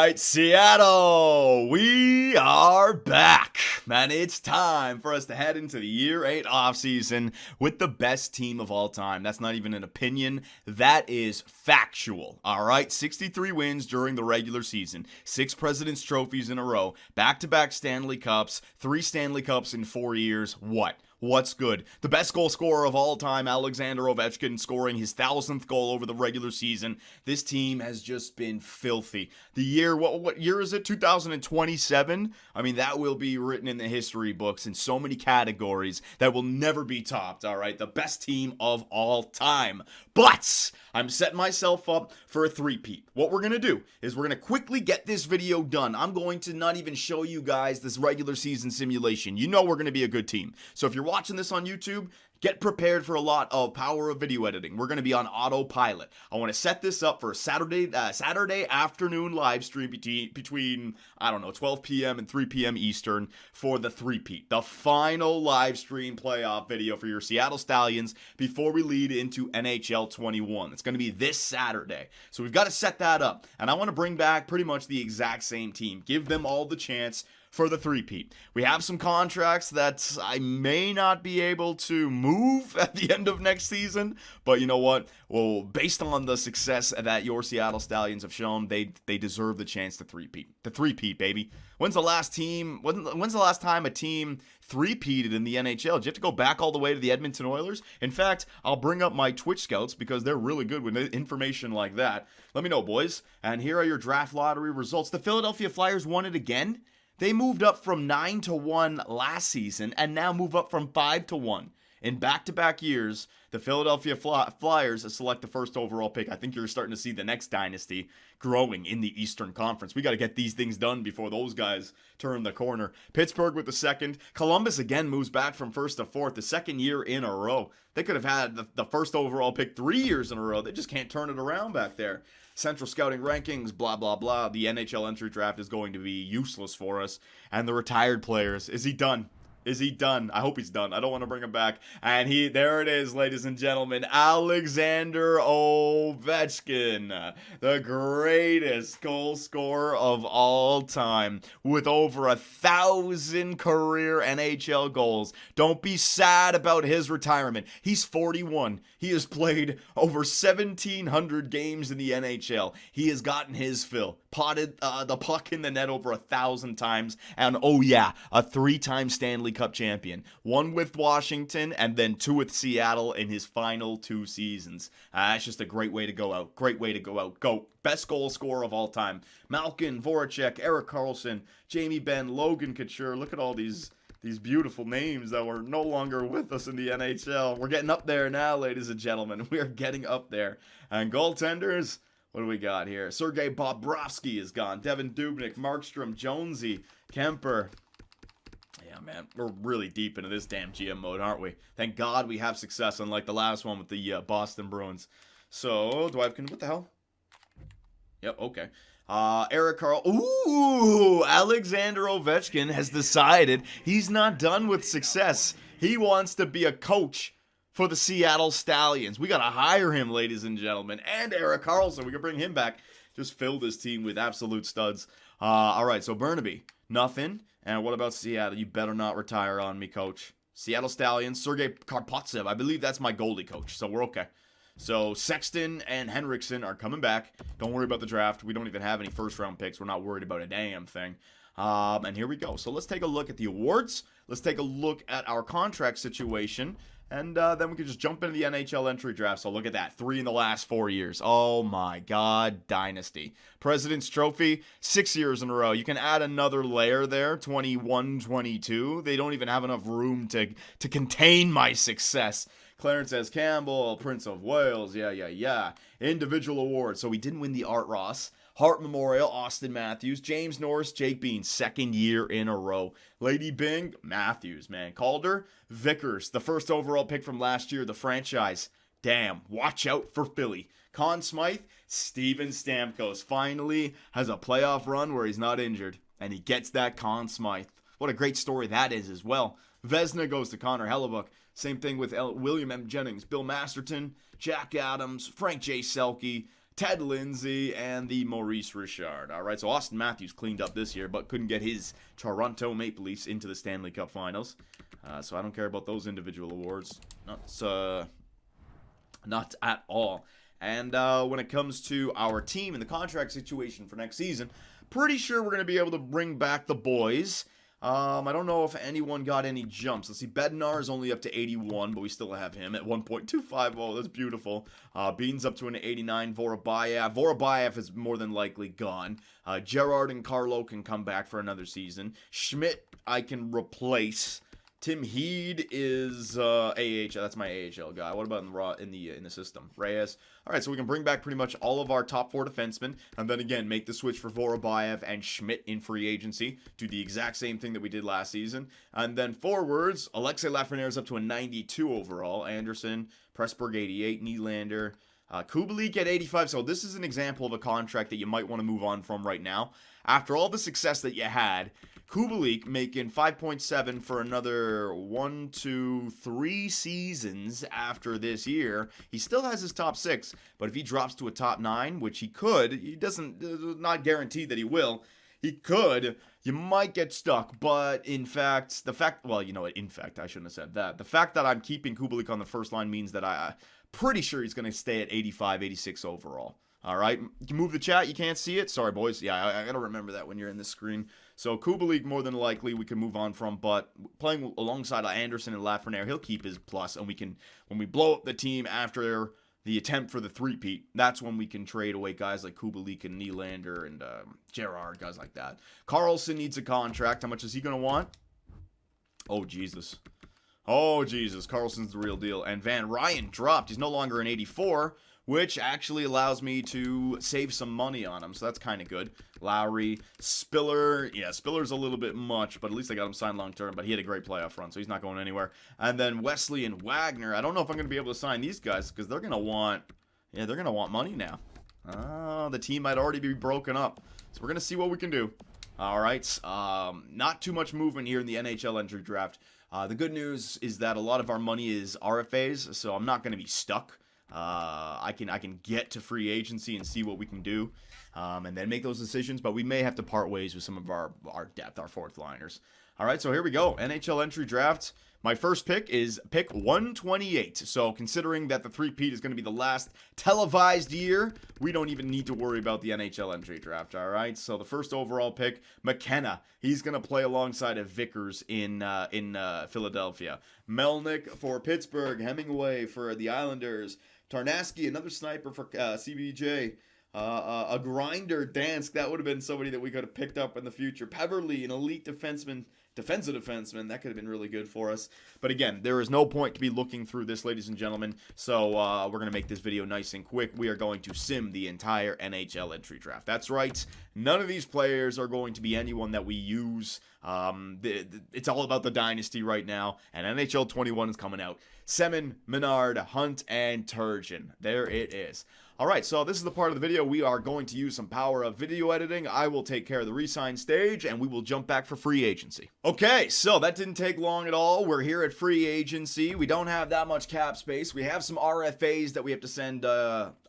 right, Seattle, we are back. Man, it's time for us to head into the Year 8 offseason with the best team of all time. That's not even an opinion. That is factual, all right? 63 wins during the regular season, 6 President's Trophies in a row, back-to-back Stanley Cups, 3 Stanley Cups in 4 years. What's good? The best goal scorer of all time, Alexander Ovechkin, scoring his 1,000th goal over the regular season. This team has just been filthy. The year, what year is it? 2027? I mean, that will be written in the history books in so many categories that will never be topped, all right? The best team of all time. But I'm setting myself up for a three-peat. What we're going to do is we're going to quickly get this video done. I'm going to not even show you guys this regular season simulation. You know we're going to be a good team. So if you're watching this on YouTube, get prepared for a lot of power of video editing. We're going to be on autopilot. I want to set this up for a Saturday afternoon live stream between, I don't know, 12 p.m. and 3 p.m. Eastern for the three-peat. The final live stream playoff video for your Seattle Stallions before we lead into NHL 21. It's going to be this Saturday. So we've got to set that up. And I want to bring back pretty much the exact same team. Give them all the chance for the three-peat. We have some contracts that I may not be able to move at the end of next season, but you know what? Well, based on the success that your Seattle Stallions have shown, they deserve the chance to three-peat. The three-peat, baby. When's the last time a team three-peated in the NHL? Did you have to go back all the way to the Edmonton Oilers? In fact, I'll bring up my Twitch scouts because they're really good with information like that. Let me know, boys. And here are your draft lottery results. The Philadelphia Flyers won it again. They moved up from 9-1 last season and now move up from 5-1. In back-to-back years, the Philadelphia Flyers select the first overall pick. I think you're starting to see the next dynasty growing in the Eastern Conference. We got to get these things done before those guys turn the corner. Pittsburgh with the second. Columbus again moves back from first to fourth, the second year in a row. They could have had the first overall pick 3 years in a row. They just can't turn it around back there. Central scouting rankings, blah, blah, blah. The NHL entry draft is going to be useless for us. And the retired players. Is he done? Is he done? I hope he's done. I don't want to bring him back. And there it is, ladies and gentlemen. Alexander Ovechkin, the greatest goal scorer of all time, with over 1,000 career NHL goals. Don't be sad about his retirement. He's 41. He has played over 1,700 games in the NHL. He has gotten his fill. Potted the puck in the net over 1,000 times. And oh yeah, a 3-time Stanley Cup champion. 1 with Washington and then 2 with Seattle in his final 2 seasons. That's just a great way to go out. Great way to go out. Go. Best goal scorer of all time. Malkin, Voracek, Erik Karlsson, Jamie Benn, Logan Couture. Look at all these beautiful names that were no longer with us in the NHL. We're getting up there now, ladies and gentlemen. We are getting up there. And goaltenders, what do we got here? Sergei Bobrovsky is gone. Devin Dubnyk, Markstrom, Jonesy, Kemper. Yeah, man, we're really deep into this damn GM mode, aren't we? Thank God we have success, unlike the last one with the Boston Bruins. So, what the hell? Yep, okay. Erik Karl. Ooh, Alexander Ovechkin has decided he's not done with success. He wants to be a coach for the Seattle Stallions. We got to hire him, ladies and gentlemen. And Erik Karlsson, we can bring him back. Just fill this team with absolute studs. All right, so Burnaby, nothing. And what about Seattle? You better not retire on me, coach. Seattle Stallions, Sergei Karpatsev. I believe that's my goalie coach, so we're okay. So Sexton and Henriksen are coming back. Don't worry about the draft. We don't even have any first-round picks. We're not worried about a damn thing. And here we go. So let's take a look at the awards. Let's take a look at our contract situation. And then we can just jump into the NHL entry draft. So look at that. 3 in the last 4 years. Oh my God. Dynasty. President's Trophy, 6 years in a row. You can add another layer there. 21, 22. They don't even have enough room to contain my success. Clarence S. Campbell, Prince of Wales. Yeah. Individual awards. So we didn't win the Art Ross. Hart Memorial, Austin Matthews. James Norris, Jake Bean, 2nd year in a row. Lady Bing, Matthews, man. Calder, Vickers, the first overall pick from last year, the franchise. Damn, watch out for Philly. Conn Smythe, Steven Stamkos finally has a playoff run where he's not injured. And he gets that Conn Smythe. What a great story that is as well. Vezina goes to Connor Hellebuck. Same thing with William M. Jennings, Bill Masterton, Jack Adams, Frank J. Selke, Ted Lindsay, and the Maurice Richard. All right, so Austin Matthews cleaned up this year, but couldn't get his Toronto Maple Leafs into the Stanley Cup Finals. So I don't care about those individual awards. Not at all. And when it comes to our team and the contract situation for next season, pretty sure we're going to be able to bring back the boys. I don't know if anyone got any jumps. Let's see, Bednar is only up to 81, but we still have him at 1.25. Oh, that's beautiful. Bean's up to an 89. Vorobayev is more than likely gone. Gerard and Carlo can come back for another season. Schmidt, I can replace. Tim Heed is AHL. That's my AHL guy. What about in the system? Reyes. All right, so we can bring back pretty much all of our top 4 defensemen, and then again make the switch for Vorobayev and Schmidt in free agency. Do the exact same thing that we did last season, and then forwards, Alexei Lafreniere is up to a 92 overall. Anderson, Pressburg 88, Nylander. Kubalik at 85, so this is an example of a contract that you might want to move on from right now. After all the success that you had, Kubalik making 5.7 for another 1, 2, 3 seasons after this year. He still has his top 6, but if he drops to a top 9, which he could, he doesn't, not guaranteed that he will. He could. You might get stuck, but in fact, well, you know what, in fact, I shouldn't have said that. The fact that I'm keeping Kubalik on the first line means that I'm pretty sure he's going to stay at 85, 86 overall. All right, you can move the chat. You can't see it. Sorry, boys. Yeah, I got to remember that when you're in this screen. So Kubalik, more than likely, we can move on from, but playing alongside Anderson and Lafreniere, he'll keep his plus, and we can, when we blow up the team after the attempt for the three-peat, that's when we can trade away guys like Kubalik and Nylander and Gerard, guys like that. Carlson needs a contract. How much is he going to want? Oh, Jesus. Oh, Jesus. Carlson's the real deal. And Van Ryan dropped. He's no longer an 84, which actually allows me to save some money on him, so that's kind of good. Lowry, Spiller. Yeah, Spiller's a little bit much, but at least I got him signed long-term, but he had a great playoff run, so he's not going anywhere. And then Wesley and Wagner. I don't know if I'm going to be able to sign these guys, because they're going to want, they're going to want money now. Oh, the team might already be broken up, so we're going to see what we can do. All right, not too much movement here in the NHL entry draft. The good news is that a lot of our money is RFAs, so I'm not going to be stuck. I can get to free agency and see what we can do, and then make those decisions, but we may have to part ways with some of our depth, our fourth liners. All right, so here we go. NHL entry draft. My first pick is pick 128. So considering that the three-peat is going to be the last televised year, we don't even need to worry about the NHL entry draft. All right, so the first overall pick, McKenna. He's going to play alongside of Vickers in Philadelphia. Melnick for Pittsburgh. Hemingway for the Islanders. Tarnasky, another sniper for CBJ. A grinder, Dansk. That would have been somebody that we could have picked up in the future. Peverly, an elite defenseman. Defensive defenseman, that could have been really good for us. But again, there is no point to be looking through this, ladies and gentlemen. So we're going to make this video nice and quick. We are going to sim the entire NHL entry draft. That's right. None of these players are going to be anyone that we use. It's all about the dynasty right now. And NHL 21 is coming out. Semin, Menard, Hunt, and Turgeon. There it is. All right, so this is the part of the video we are going to use some power of video editing. I will take care of the re-sign stage, and we will jump back for free agency. Okay, so that didn't take long at all. We're here at free agency. We don't have that much cap space. We have some RFAs that we have to send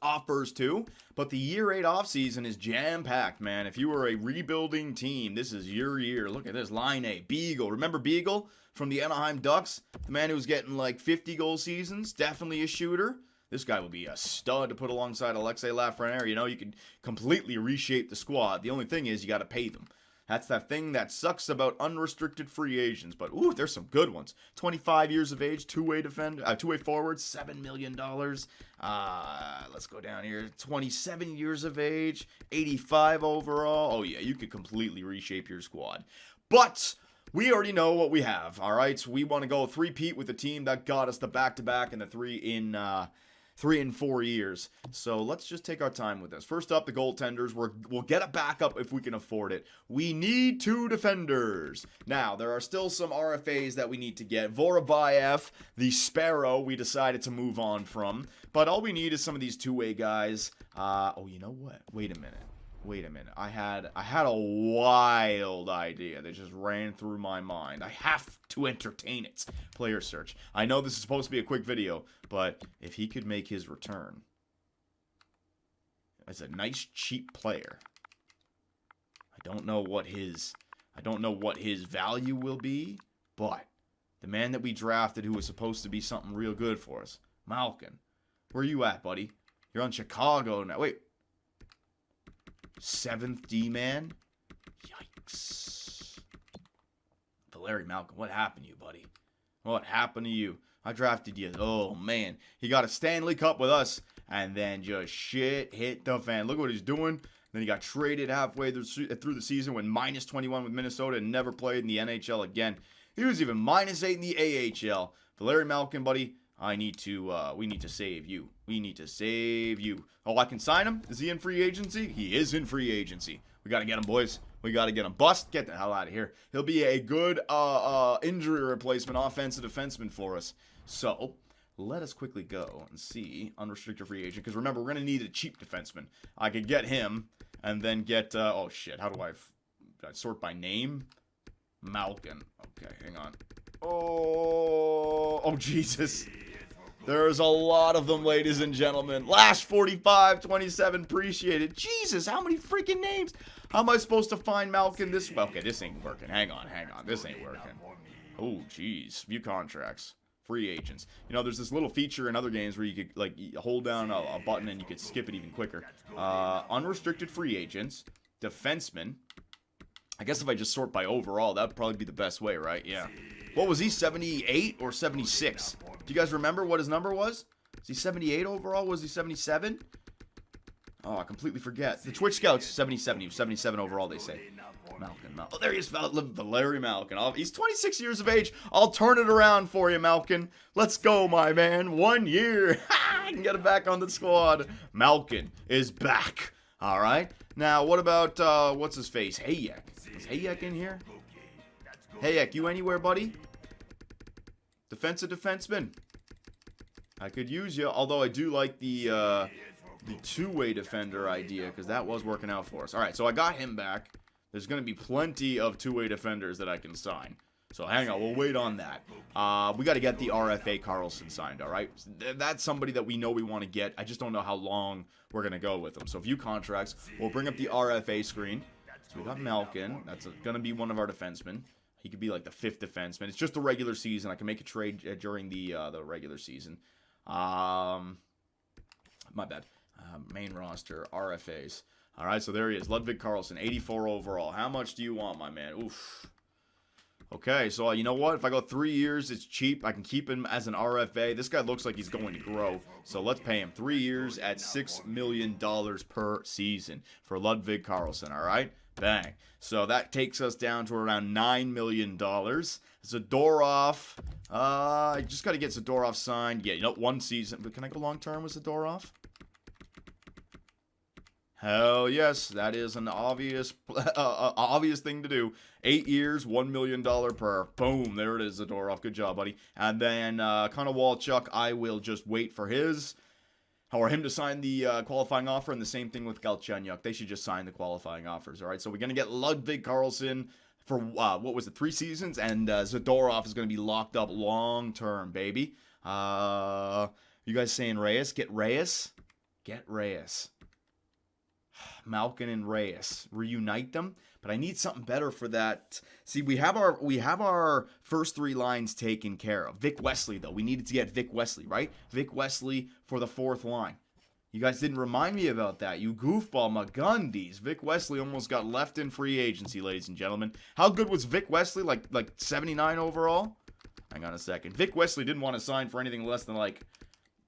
offers to, but the year 8 offseason is jam-packed, man. If you were a rebuilding team, this is your year. Look at this, Line A, Beagle. Remember Beagle from the Anaheim Ducks? The man who was getting like 50-goal seasons, definitely a shooter. This guy would be a stud to put alongside Alexei Lafreniere. You know, you could completely reshape the squad. The only thing is you got to pay them. That's that thing that sucks about unrestricted free agents. But, ooh, there's some good ones. 25 years of age, two-way forward, $7 million. Let's go down here. 27 years of age, 85 overall. Oh, yeah, you could completely reshape your squad. But we already know what we have, all right? So we want to go three-peat with the team that got us the back-to-back and the 3 in 4 years. So let's just take our time with this. First up, the goaltenders. We'll get a backup if we can afford it. We need 2 defenders. Now, there are still some RFAs that we need to get. Vorobayev, the Sparrow, we decided to move on from. But all we need is some of these two-way guys. Oh, you know what? Wait a minute. I had a wild idea that just ran through my mind. I have to entertain it. Player search. I know this is supposed to be a quick video, but if he could make his return. as a nice cheap player. I don't know what his value will be, but the man that we drafted who was supposed to be something real good for us, Malkin. Where you at, buddy? You're on Chicago now. Wait. 7th D-man? Yikes. Valeri Malkin, what happened to you, buddy? What happened to you? I drafted you. Oh, man. He got a Stanley Cup with us, and then just shit hit the fan. Look what he's doing. Then he got traded halfway through the season, went minus 21 with Minnesota, and never played in the NHL again. He was even minus 8 in the AHL. Valeri Malkin, buddy, we need to save you. We need to save you. Oh, I can sign him? Is he in free agency? He is in free agency. We got to get him, boys. We got to get him. Bust, get the hell out of here. He'll be a good injury replacement offensive defenseman for us. So, let us quickly go and see unrestricted free agent. Because remember, we're going to need a cheap defenseman. I could get him and then get, oh shit, how do I sort by name? Malkin. Okay, hang on. Oh, Jesus. There's a lot of them, ladies and gentlemen. Last 45, 27, appreciate it. Jesus, how many freaking names? How am I supposed to find Malkin this way? Okay, this ain't working. Hang on. This ain't working. Oh, jeez. View contracts. Free agents. You know, there's this little feature in other games where you could, like, hold down a button and you could skip it even quicker. Unrestricted free agents. Defensemen. I guess if I just sort by overall, that would probably be the best way, right? Yeah. What was he, 78 or 76? Do you guys remember what his number was? Is he 78 overall? Was he 77? Oh, I completely forget. The Twitch Scouts, 77. He was 77 overall, they say. Malkin. Oh, there he is, Valeri Malkin. He's 26 years of age. I'll turn it around for you, Malkin. Let's go, my man. 1 year. I can get him back on the squad. Malkin is back. All right. Now, what about, what's his face? Hayek. Is Hayek in here? Hayek, you anywhere, buddy? Defensive defenseman. I could use you, although I do like the two-way defender idea, because that was working out for us. All right, so I got him back. There's going to be plenty of two-way defenders that I can sign. So hang on, we'll wait on that. We got to get the RFA Carlson signed, all right? That's somebody that we know we want to get. I just don't know how long we're going to go with them. So view contracts. We'll bring up the RFA screen. So we got Malkin. That's going to be one of our defensemen. He could be like the 5th defenseman. It's just the regular season. I can make a trade during the regular season. My bad. Main roster, RFAs. All right, so there he is. Ludwig Carlson, 84 overall. How much do you want, my man? Oof. Okay, so you know what? If I go 3 years, it's cheap. I can keep him as an RFA. This guy looks like he's going to grow. So let's pay him 3 years at $6 million per season for Ludwig Carlson, all right? Bang. So that takes us down to around $9 million. Zadorov. I just got to get Zadorov signed. Yeah, you know, 1 season. But can I go long-term with Zadorov? Hell yes, that is an obvious thing to do. 8 years, $1 million per. Boom, there it is, Zadorov. Good job, buddy. And then Konowalchuk, I will just wait for him to sign the qualifying offer, and the same thing with Galchenyuk. They should just sign the qualifying offers, all right? So we're going to get Ludwig Carlson for, 3 seasons, and Zadorov is going to be locked up long-term, baby. You guys saying Reyes? Get Reyes? Get Reyes. Malkin and Reyes. Reunite them. But I need something better for that. See, we have our first 3 lines taken care of. Vic Wesley, though. We needed to get Vic Wesley, right? Vic Wesley for the 4th line. You guys didn't remind me about that. You goofball McGundies. Vic Wesley almost got left in free agency, ladies and gentlemen. How good was Vic Wesley? Like 79 overall? Hang on a second. Vic Wesley didn't want to sign for anything less than like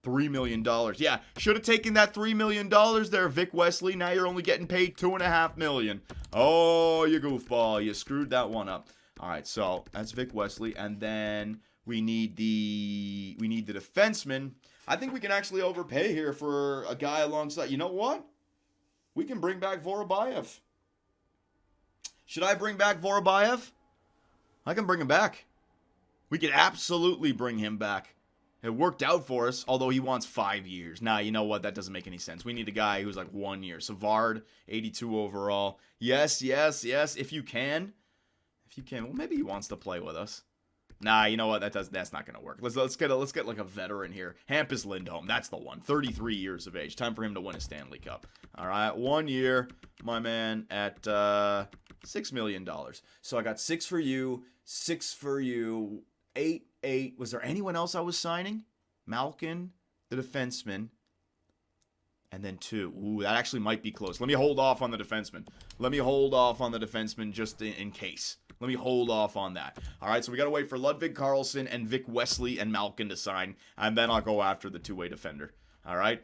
$3 million. Yeah, should have taken that $3 million there, Vic Wesley. Now you're only getting paid $2.5 million. Oh, you goofball. You screwed that one up. All right, so that's Vic Wesley. And then we need the defenseman. I think we can actually overpay here for a guy alongside. You know what? We can bring back Vorobayev. Should I bring back Vorobayev? I can bring him back. We could absolutely bring him back. It worked out for us, although he wants 5 years. Nah, you know what? That doesn't make any sense. We need a guy who's like 1 year. Savard, 82 overall. Yes, if you can. Well, maybe he wants to play with us. Nah, you know what? That's not gonna work. Let's get like a veteran here. Hampus Lindholm, that's the one. 33 years of age. Time for him to win a Stanley Cup. All right, 1 year, my man, at $6 million. So I got 6 for you, 6 for you, 8. Was there anyone else I was signing? Malkin, the defenseman, and then 2. Ooh, that actually might be close. Let me hold off on the defenseman. Just in case. Let me hold off on that. All right, so we got to wait for Ludvig Karlsson and Vic Wesley and Malkin to sign, and then I'll go after the two-way defender. All right?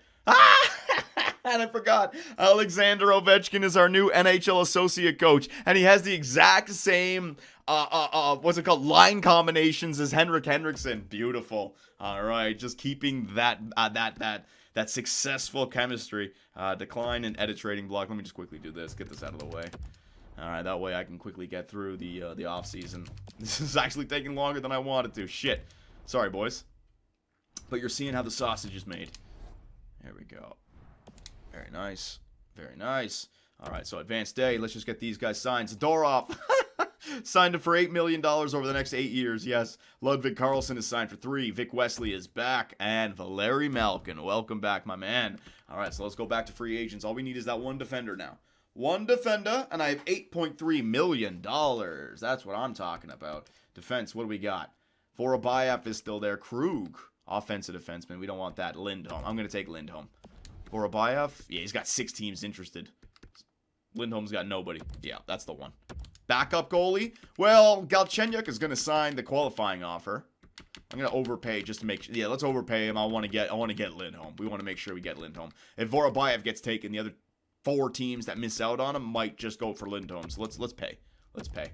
And I forgot, Alexander Ovechkin is our new NHL associate coach, and he has the exact same, line combinations as Henrik Henriksen. Beautiful. All right, just keeping that successful chemistry. Decline and edit trading block. Let me just quickly do this. Get this out of the way. All right, that way I can quickly get through the off season. This is actually taking longer than I wanted to. Shit. Sorry, boys. But you're seeing how the sausage is made. There we go. Very nice. Very nice. All right, so advanced day. Let's just get these guys signed. Zadorov signed him for $8 million over the next 8 years. Yes. Ludvig Karlsson is signed for 3. Vic Wesley is back. And Valeri Malkin. Welcome back, my man. All right, so let's go back to free agents. All we need is that one defender now. One defender, and I have $8.3 million. That's what I'm talking about. Defense, what do we got? Vorobayev is still there. Krug, offensive defenseman. We don't want that. Lindholm. I'm going to take Lindholm. Vorobayev, yeah, he's got 6 teams interested. Lindholm's got nobody. Yeah, that's the one. Backup goalie? Well, Galchenyuk is going to sign the qualifying offer. I'm going to overpay just to make sure. Yeah, let's overpay him. I want to get Lindholm. We want to make sure we get Lindholm. If Vorobayev gets taken, the other 4 teams that miss out on him might just go for Lindholm. So let's pay. Let's pay.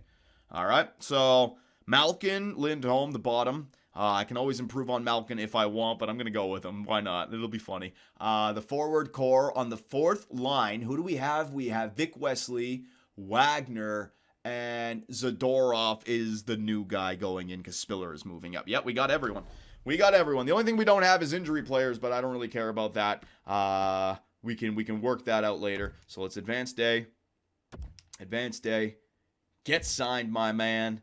All right. So Malkin, Lindholm, the bottom. I can always improve on Malkin if I want, but I'm going to go with him. Why not? It'll be funny. The forward core on the 4th line. Who do we have? We have Vic Wesley, Wagner, and Zadorov is the new guy going in because Spiller is moving up. Yep, we got everyone. The only thing we don't have is injury players, but I don't really care about that. We can work that out later. So let's advance day. Get signed, my man.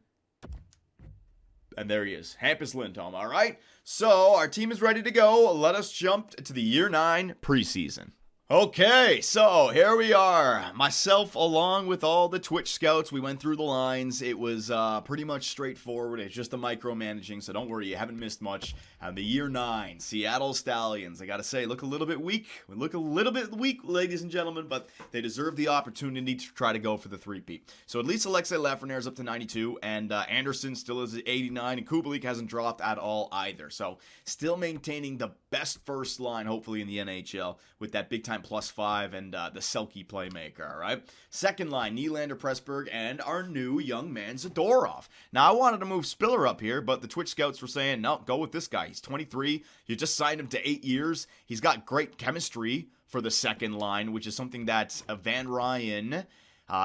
And there he is. Hampus Lindholm. All right. So our team is ready to go. Let us jump to the Year 9 preseason. Okay, so here we are. Myself along with all the Twitch scouts. We went through the lines. It was pretty much straightforward. It's just the micromanaging, so don't worry, you haven't missed much. The Year 9, Seattle Stallions. I gotta say, look a little bit weak. We look a little bit weak, ladies and gentlemen, but they deserve the opportunity to try to go for the three-peat. So at least Alexei Lafreniere is up to 92, and Anderson still is at 89, and Kubalik hasn't dropped at all either. So still maintaining the best first line, hopefully, in the NHL with that big-time +5 and the Selke playmaker, all right? Second line, Nylander, Pressburg, and our new young man, Zadorov. Now, I wanted to move Spiller up here, but the Twitch scouts were saying, no, go with this guy. He's 23. You just signed him to 8 years. He's got great chemistry for the second line, which is something that Van Ryan...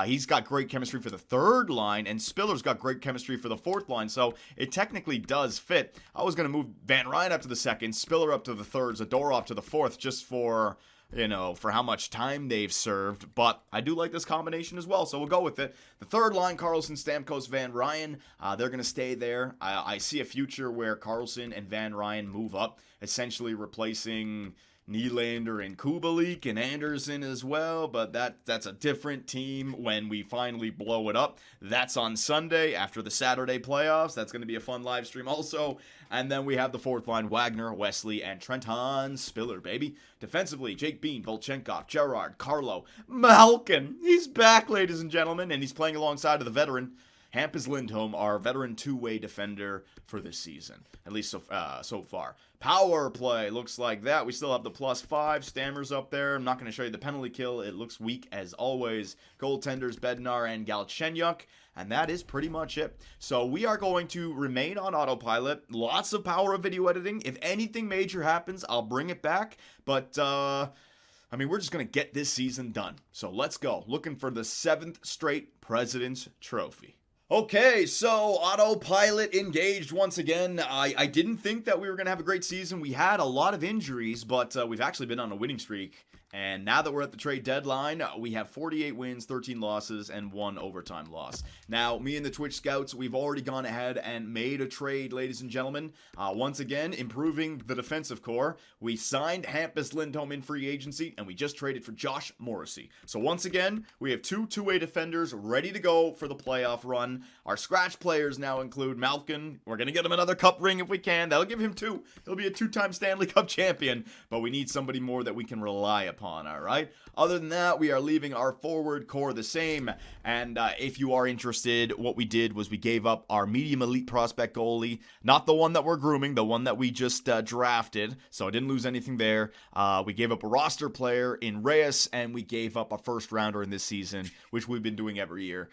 he's got great chemistry for the third line, and Spiller's got great chemistry for the fourth line, so it technically does fit. I was going to move Van Ryan up to the second, Spiller up to the third, Zadorov to the fourth, just for how much time they've served, but I do like this combination as well, so we'll go with it. The third line, Karlsson, Stamkos, Van Ryan, they're going to stay there. I see a future where Karlsson and Van Ryan move up, essentially replacing Nylander and Kubalik and Anderson as well, but that's a different team when we finally blow it up. That's on Sunday after the Saturday playoffs. That's going to be a fun live stream also. And then we have the fourth line, Wagner, Wesley, and Trenton Spiller, baby. Defensively, Jake Bean, Volchenkov, Gerard, Carlo, Malkin. He's back, ladies and gentlemen, and he's playing alongside of the veteran Hampus Lindholm, our veteran two-way defender for this season, at least so far. Power play looks like that. We still have the +5. Stammer's up there. I'm not going to show you the penalty kill. It looks weak as always. Goaltenders, Bednar and Galchenyuk. And that is pretty much it. So we are going to remain on autopilot. Lots of power of video editing. If anything major happens, I'll bring it back. But, we're just going to get this season done. So let's go. Looking for the 7th straight President's Trophy. Okay, so autopilot engaged once again. I didn't think that we were going to have a great season. We had a lot of injuries, but we've actually been on a winning streak And now that we're at the trade deadline, we have 48 wins, 13 losses, and 1 overtime loss. Now, me and the Twitch Scouts, we've already gone ahead and made a trade, ladies and gentlemen. Once again, improving the defensive core. We signed Hampus Lindholm in free agency, and we just traded for Josh Morrissey. So once again, we have 2 two-way defenders ready to go for the playoff run. Our scratch players now include Malkin. We're going to get him another cup ring if we can. That'll give him 2. He'll be a 2-time Stanley Cup champion, but we need somebody more that we can rely upon. All right. Other than that, we are leaving our forward core the same. And if you are interested, what we did was we gave up our medium elite prospect goalie, not the one that we're grooming, the one that we just drafted. So I didn't lose anything there. We gave up a roster player in Reyes, and we gave up a first rounder in this season, which we've been doing every year.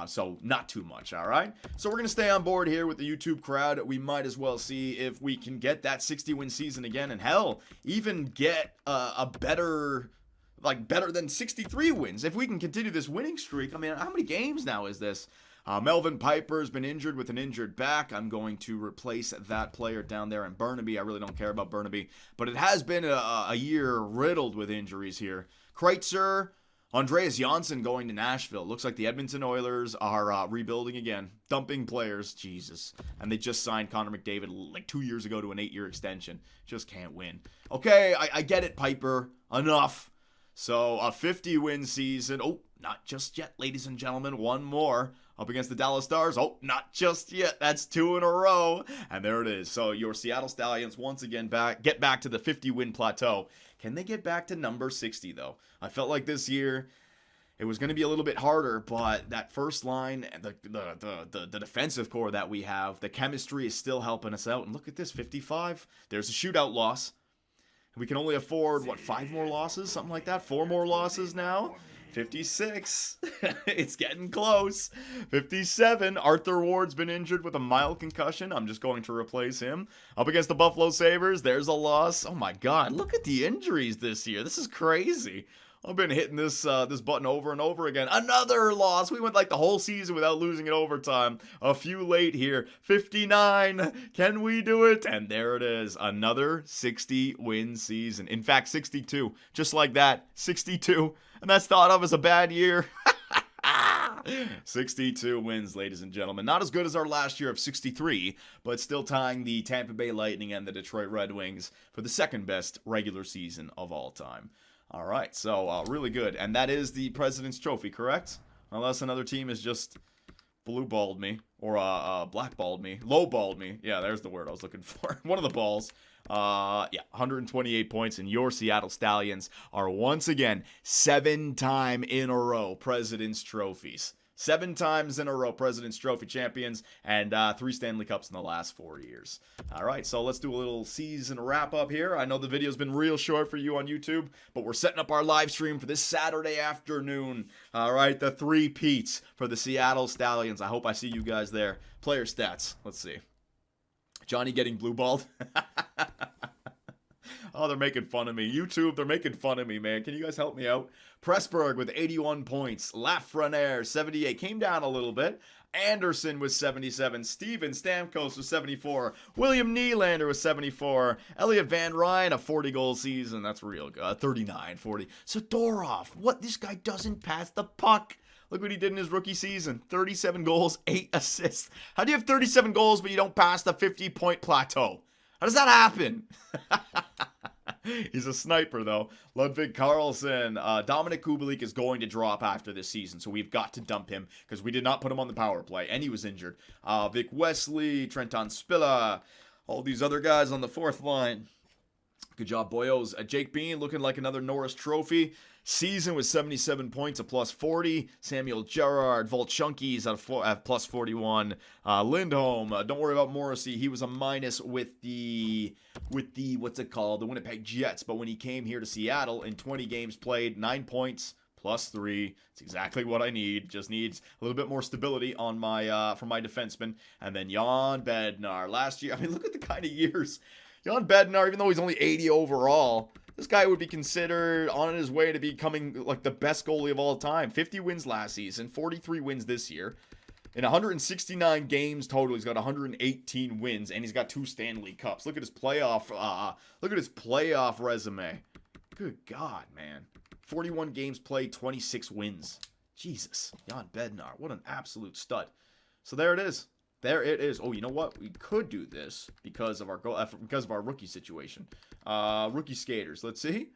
So not too much, all right? So we're going to stay on board here with the YouTube crowd. We might as well see if we can get that 60-win season again, and hell, even get a better than 63 wins. If we can continue this winning streak, I mean, how many games now is this? Melvin Piper's been injured with an injured back. I'm going to replace that player down there in Burnaby. I really don't care about Burnaby, but it has been a year riddled with injuries here. Kreitzer, Andreas Janssen going to Nashville. Looks like the Edmonton Oilers are rebuilding again. Dumping players. Jesus. And they just signed Connor McDavid like 2 years ago to an 8-year extension. Just can't win. Okay, I get it, Piper. Enough. So a 50-win season. Oh, not just yet, ladies and gentlemen. One more up against the Dallas Stars. Oh, not just yet. That's 2 in a row. And there it is. So your Seattle Stallions once again get back to the 50-win plateau. Can they get back to number 60, though? I felt like this year it was going to be a little bit harder, but that first line, the defensive core that we have, the chemistry is still helping us out. And look at this, 55. There's a shootout loss. We can only afford, 5 more losses? Something like that? 4 more losses now? 56. It's getting close. 57. Arthur Ward's been injured with a mild concussion. I'm just going to replace him. Up against the Buffalo Sabres, there's a loss. Oh my God, look at the injuries this year. This is crazy. I've been hitting this button over and over again. Another loss. We went like the whole season without losing in overtime. A few late here. 59. Can we do it? And there it is. Another 60-win season. In fact, 62. Just like that. 62. And that's thought of as a bad year. 62 wins, ladies and gentlemen. Not as good as our last year of 63, but still tying the Tampa Bay Lightning and the Detroit Red Wings for the second best regular season of all time. All right, so really good. And that is the President's Trophy, correct? Unless another team has just blue-balled me or black-balled me, low-balled me. Yeah, there's the word I was looking for. One of the balls. 128 points, and your Seattle Stallions are once again 7 times in a row President's Trophies. 7 times in a row President's Trophy champions, and 3 Stanley Cups in the last 4 years. All right, so let's do a little season wrap-up here. I know the video's been real short for you on YouTube, but we're setting up our live stream for this Saturday afternoon. All right, the 3-peats for the Seattle Stallions. I hope I see you guys there. Player stats. Let's see. Johnny getting blue-balled. Oh, they're making fun of me. YouTube, they're making fun of me, man. Can you guys help me out? Pressburg with 81 points. Lafreniere, 78. Came down a little bit. Anderson with 77. Steven Stamkos with 74. William Nylander with 74. Elliot Van Ryn, a 40-goal season. That's real good. 39, 40. Zadorov. What? This guy doesn't pass the puck. Look what he did in his rookie season. 37 goals, 8 assists. How do you have 37 goals but you don't pass the 50-point plateau? How does that happen? He's a sniper, though. Ludwig Karlsson. Dominic Kubalik is going to drop after this season, so we've got to dump him because we did not put him on the power play, and he was injured. Vic Wesley, Trenton Spilla, all these other guys on the fourth line. Good job, boyos. Jake Bean looking like another Norris Trophy. Season with 77 points, a plus 40. Samuel Gerard, Volchunki's at plus 41. Lindholm, don't worry about Morrissey. He was a minus with the what's it called? The Winnipeg Jets. But when he came here to Seattle in 20 games played, 9 points, plus 3. It's exactly what I need. Just needs a little bit more stability on my for my defenseman. And then Jan Bednar. Last year, I mean, look at the kind of years. Jan Bednar, even though he's only 80 overall, this guy would be considered on his way to becoming like the best goalie of all time. 50 wins last season, 43 wins this year. In 169 games total, he's got 118 wins, and he's got 2 Stanley Cups. Look at his playoff resume. Good God, man. 41 games played, 26 wins. Jesus. Jan Bednar. What an absolute stud. So there it is. There it is. Oh, you know what? We could do this because of our rookie situation. Rookie skaters. Let's see.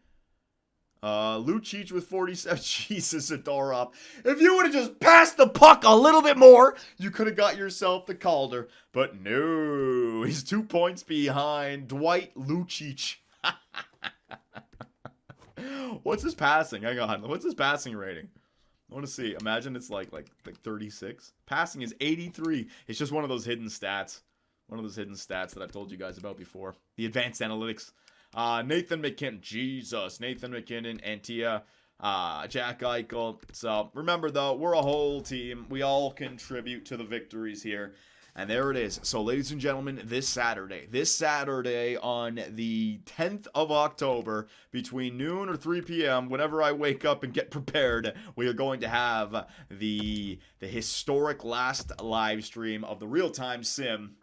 Lucic with 47. Jesus, Zadorov. If you would have just passed the puck a little bit more, you could have got yourself the Calder. But no. He's 2 points behind Dwight Lucic. What's his passing? Hang on. What's his passing rating? I want to see. Imagine it's like 36. Passing is 83. It's just one of those hidden stats. One of those hidden stats that I've told you guys about before. The advanced analytics. Nathan McKinnon. Jesus. Nathan McKinnon, Antia, Jack Eichel. So remember though, we're a whole team. We all contribute to the victories here. And there it is. So, ladies and gentlemen, this Saturday on the 10th of October, between noon or 3 p.m., whenever I wake up and get prepared, we are going to have the historic last live stream of the real-time sim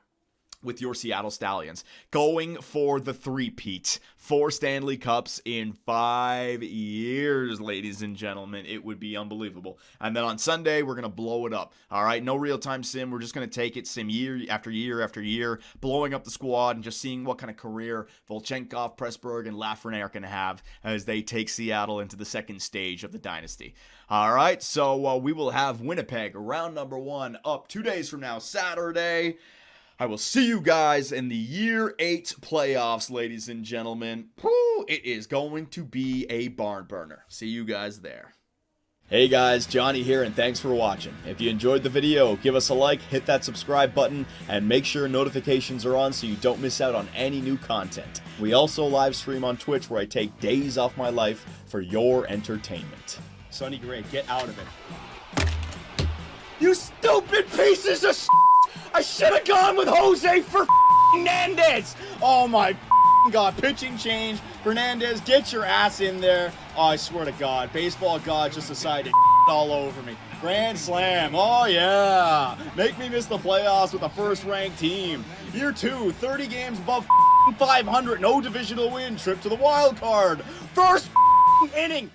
with your Seattle Stallions, going for the three-peat. 4 Stanley Cups in 5 years, ladies and gentlemen. It would be unbelievable. And then on Sunday, we're going to blow it up. All right, no real-time sim. We're just going to take it sim year after year after year, blowing up the squad and just seeing what kind of career Volchenkov, Pressburg, and Lafreniere are going to have as they take Seattle into the second stage of the dynasty. All right, so we will have Winnipeg, round number 1, up 2 days from now, Saturday. I will see you guys in the Year 8 playoffs, ladies and gentlemen. Woo, it is going to be a barn burner. See you guys there. Hey guys, Johnny here, and thanks for watching. If you enjoyed the video, give us a like, hit that subscribe button, and make sure notifications are on so you don't miss out on any new content. We also live stream on Twitch where I take days off my life for your entertainment. Sonny Gray, get out of it. You stupid pieces of shit! I should have gone with Jose for Fernandez. Oh my God, pitching change. Fernandez, get your ass in there. Oh, I swear to God, baseball God just decided to all over me. Grand slam. Oh yeah. Make me miss the playoffs with a first-ranked team. Year 2, 30 games above 500, no divisional win, trip to the wild card. First inning.